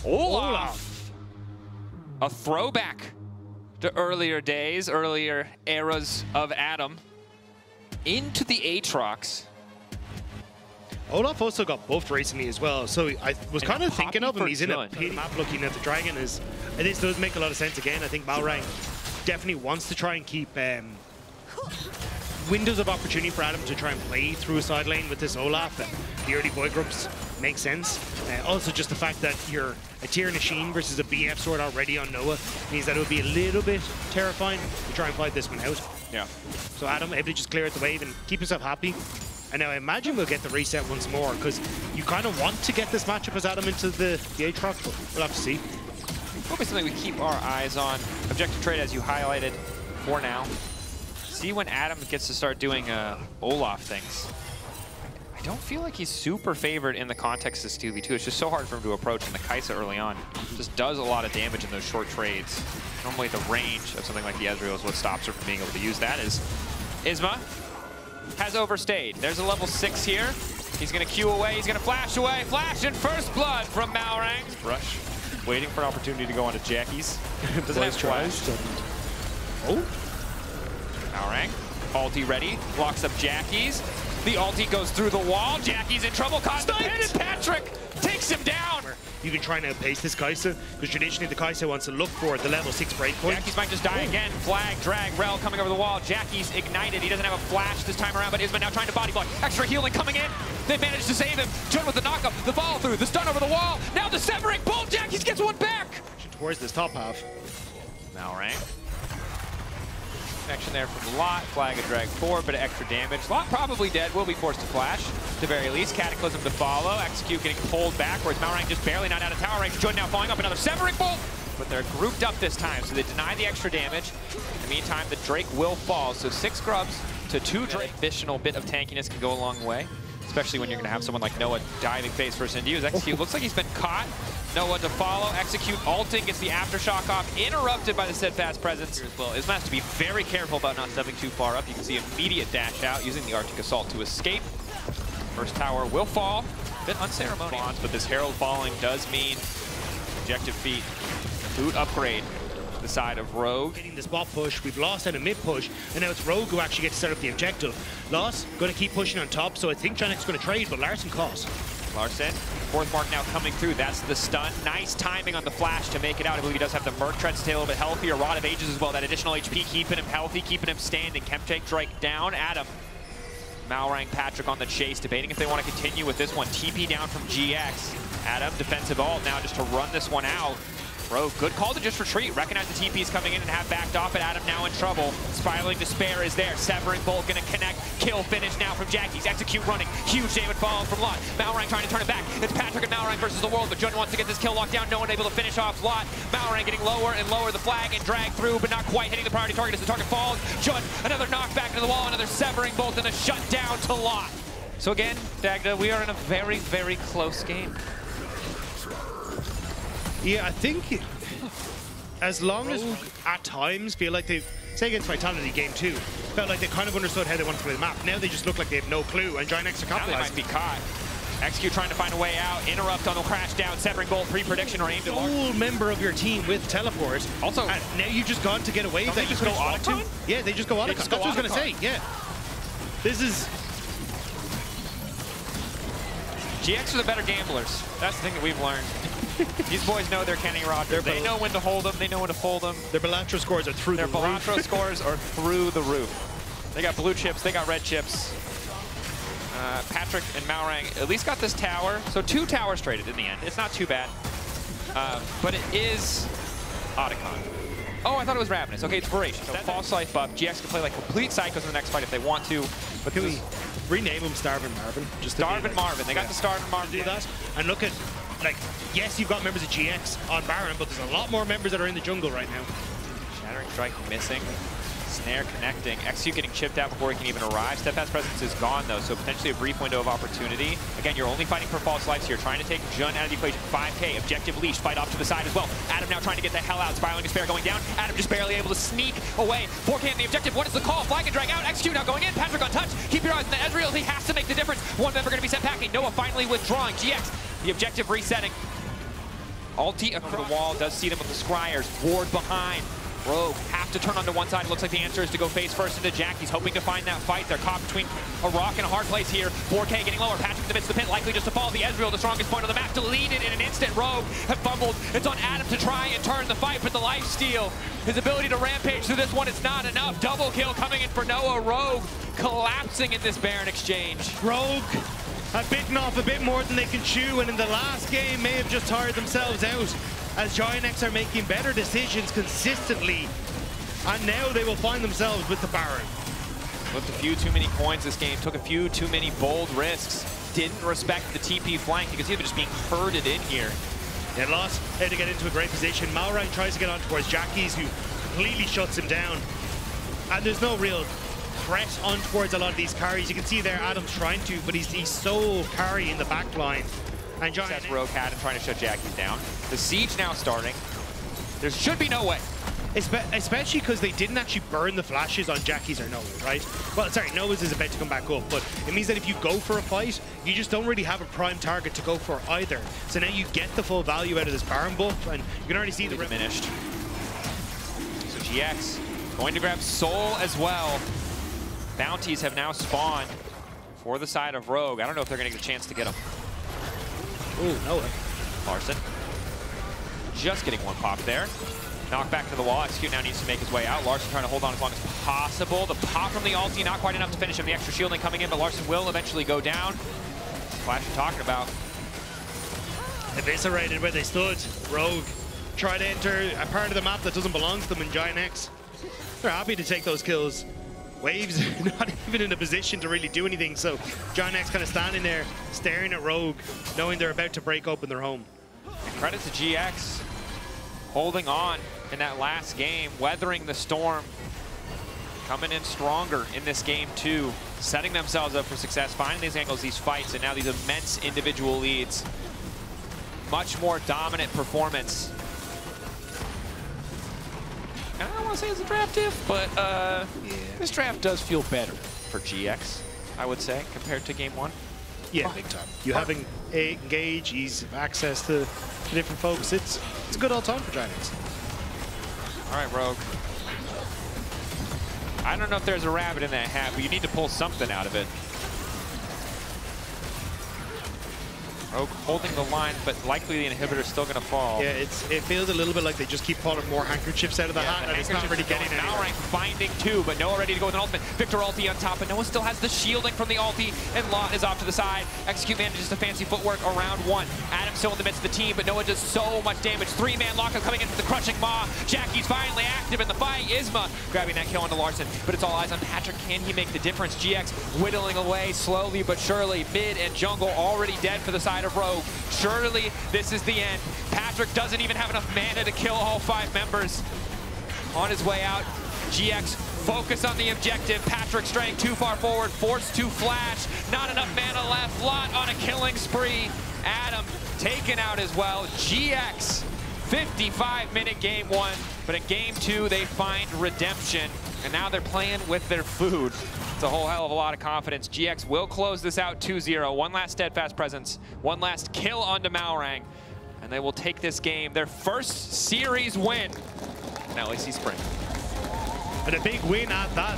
Olaf. A throwback to earlier days, earlier eras of Adam. Into the Aatrox. Olaf also got buffed recently as well, so I was kind of thinking of him. He's in a map looking at the Dragon. This does make a lot of sense again. I think Malrang definitely wants to try and keep windows of opportunity for Adam to try and play through a side lane with this Olaf. And the early boy groups make sense. Also, just the fact that you're a tier machine versus a BF sword already on Noah means that it would be a little bit terrifying to try and fight this one out. Yeah. So Adam able to just clear out the wave and keep himself happy. And now I imagine we'll get the reset once more, because you kind of want to get this matchup as Adam into the Aatrox, but we'll have to see. Probably something we keep our eyes on. Objective trade, as you highlighted, for now. See when Adam gets to start doing Olaf things. I don't feel like he's super favored in the context of this 2v2. It's just so hard for him to approach, and the Kai'Sa early on just does a lot of damage in those short trades. Normally the range of something like the Ezreal is what stops her from being able to use that. Is Isma has overstayed. There's a level 6 here. He's gonna Q away, he's gonna flash away. Flash and first blood from Malrang. Rush, waiting for an opportunity to go onto Jackie's. Doesn't have flash. Oh. Malrang, ulti ready, locks up Jackie's. The ulti goes through the wall. Jackie's in trouble, caught the pin, and Patrick takes him down. You can try and outpace this Kai'Sa, because traditionally the Kai'Sa wants to look for the level 6 breakpoint. Jackie's might just die again. Flag, drag, Rel coming over the wall. Jackie's ignited. He doesn't have a flash this time around, but Isma now trying to body block. Extra healing coming in. They managed to save him. Jun with the knockup, the follow through, the stun over the wall. Now the severing bolt. Jackie's gets one back. Towards this top half. Malrang. Connection there from Lot. Flag and drag forward, but extra damage. Lot probably dead. Will be forced to flash. At the very least, Cataclysm to follow. Execute getting pulled backwards. Malrang just barely not out of tower range. Jun now falling up. Another severing bolt. But they're grouped up this time, so they deny the extra damage. In the meantime, the Drake will fall. So 6 grubs to 2 Drake. Additional bit of tankiness can go a long way, especially when you're going to have someone like Noah diving face first into you. Execute looks like he's been caught. Noah to follow. Execute ulting, gets the aftershock off, interrupted by the steadfast presence here as well. Isma has to be very careful about not stepping too far up. You can see immediate dash out using the Arctic Assault to escape. First tower will fall. A bit unceremonious, but this Herald falling does mean objective feat. Boot upgrade to the side of Rogue. Getting the spot push, we've lost out a mid push, and now it's Rogue who actually gets to set up the objective. Loss, going to keep pushing on top, so I think GiantX is going to trade, but Larson calls. Larson, fourth mark now coming through. That's the stun. Nice timing on the flash to make it out. I believe he does have the Merc Tread to stay a little bit healthier. Rod of Ages as well. That additional HP keeping him healthy, keeping him standing. Chemtake Drake down. Adam. Malrang, Patrick on the chase, debating if they want to continue with this one. TP down from GX. Adam, defensive ult now just to run this one out. Rogue, good call to just retreat. Recognize the TP is coming in and have backed off, but Adam now in trouble. Spiraling Despair is there. Severing Bolt gonna connect. Kill finish now from Jackie's. Execute running. Huge damage falling from Lot. Malrang trying to turn it back. It's Patrick and Malrang versus the world, but Jun wants to get this kill locked down. No one able to finish off Lot. Malrang getting lower and lower. The flag and drag through, but not quite hitting the priority target as the target falls. Jun, another knockback into the wall, another Severing Bolt, and a shutdown to Lot. So again, Dagda, we are in a very, very close game. Yeah, I think as long as at times feel like they've, say against Vitality game 2, felt like they kind of understood how they wanted to play the map. Now they just look like they have no clue, and GiantX are capitalizing. Now they might be caught. Execute trying to find a way out. Interrupt on the crash down. Severing Bolt, pre-prediction or aimed at full member of your team with teleport. Also, and now you just gone to get away. They just go Otacon? Yeah, they just go Otacon. That's what I was going to say, yeah. This is... GX are the better gamblers. That's the thing that we've learned. These boys know they're Kenny Rogers. They know when to hold them. They know when to fold them. Their Balatro scores are through the roof. Their Balatro scores are through the roof. They got blue chips. They got red chips. Patrick and Malrang at least got this tower. So 2 towers traded in the end. It's not too bad. But it is Otacon. Oh, I thought it was Ravenous. Okay, it's Voracious. So false life buff. GX can play like complete psychos in the next fight if they want to. But can we rename him Starvin' Marvin? Just Starvin' Marvin. They got the Starvin' Marvin. Do that. And look at, like, yes, you've got members of GX on Baron, but there's a lot more members that are in the jungle right now. Shattering Strike missing. Snare connecting. Execute getting chipped out before he can even arrive. Steadfast Presence is gone, though, so potentially a brief window of opportunity. Again, you're only fighting for false lives here. Trying to take Jun out of the equation. 5K. Objective leash. Fight off to the side as well. Adam now trying to get the hell out. Spiraling Despair going down. Adam just barely able to sneak away. 4K on the objective. What is the call? Flag and drag out. Execute now going in. Patrick on touch. Keep your eyes on the Ezreal. He has to make the difference. One member going to be sent packing. Noah finally withdrawing. GX, the objective resetting. Ulti across the wall, does see them with the Scryers. Ward behind. Rogue have to turn onto one side. It looks like the answer is to go face first into Jack. He's hoping to find that fight. They're caught between a rock and a hard place here. 4K getting lower. Patrick in the midst of the pit, likely just to fall. The Ezreal, the strongest point on the map, deleted in an instant. Rogue have fumbled. It's on Adam to try and turn the fight, but the lifesteal, his ability to rampage through this one, it's not enough. Double kill coming in for Noah. Rogue collapsing in this Baron exchange. Rogue have bitten off a bit more than they can chew, and in the last game may have just tired themselves out as GiantX are making better decisions consistently. And now they will find themselves with the Baron. Flipped a few too many coins this game, took a few too many bold risks, didn't respect the TP flank. You can see them just being herded in here. They lost how to get into a great position. Malrang tries to get on towards Jackie's, who completely shuts him down. And there's no real threat on towards a lot of these carries. You can see there Adam's trying to, but he's so carry in the back line. And That's Rogue had him trying to shut Jackie's down. The siege now starting. There should be no way. Especially because they didn't actually burn the flashes on Jackie's or Noah's, right? Well, sorry, Noah's is about to come back up, but it means that if you go for a fight, you just don't really have a prime target to go for either. So now you get the full value out of this Baron buff, and you can already see the diminished. So GX going to grab Soul as well. Bounties have now spawned for the side of Rogue. I don't know if they're going to get a chance to get him. Ooh, Noah. Larson just getting one pop there. Knock back to the wall. Execute now needs to make his way out. Larson trying to hold on as long as possible. The pop from the ulti, not quite enough to finish him. The extra shielding coming in, but Larson will eventually go down. Flash you're talking about. Eviscerated where they stood. Rogue try to enter a part of the map that doesn't belong to them in GiantX. They're happy to take those kills. Waves not even in a position to really do anything, so GiantX kind of standing there, staring at Rogue, knowing they're about to break open their home. And credit to GX, holding on in that last game, weathering the storm, coming in stronger in this game too, setting themselves up for success, finding these angles, these fights, and now these immense individual leads. Much more dominant performance. I don't want to say it's a draft diff, but this draft does feel better for GX, I would say, compared to game one. Yeah, big time. You having engage, ease of access to different folks, it's a good old time for GiantX. All right, Rogue. I don't know if there's a rabbit in that hat, but you need to pull something out of it. Rogue holding the line, but likely the inhibitor's still going to fall. Yeah, it feels a little bit like they just keep pulling more handkerchiefs out of the hat, and it's not really getting anywhere. Malrang finding two, but Noah ready to go with an ultimate. Victor ulti on top, but Noah still has the shielding from the ulti, and Lot is off to the side. Execute manages the fancy footwork around one. Adam still in the midst of the team, but Noah does so much damage. Three-man lockup coming in for the crushing maw. Jackie's finally active in the fight. Isma grabbing that kill onto Larson, but it's all eyes on Patrick. Can he make the difference? GX whittling away slowly but surely. Mid and jungle already dead for the side of Rogue. Surely this is the end. Patrick doesn't even have enough mana to kill all 5 members. On his way out, GX focus on the objective. Patrick straying too far forward, forced to flash. Not enough mana left. Lot on a killing spree. Adam taken out as well. GX, 55-minute game 1, but in game 2 they find redemption, and now they're playing with their food. It's a whole hell of a lot of confidence. GX will close this out 2-0. One last steadfast presence, one last kill onto Malrang, and they will take this game, their first series win in LEC Spring. And a big win at that.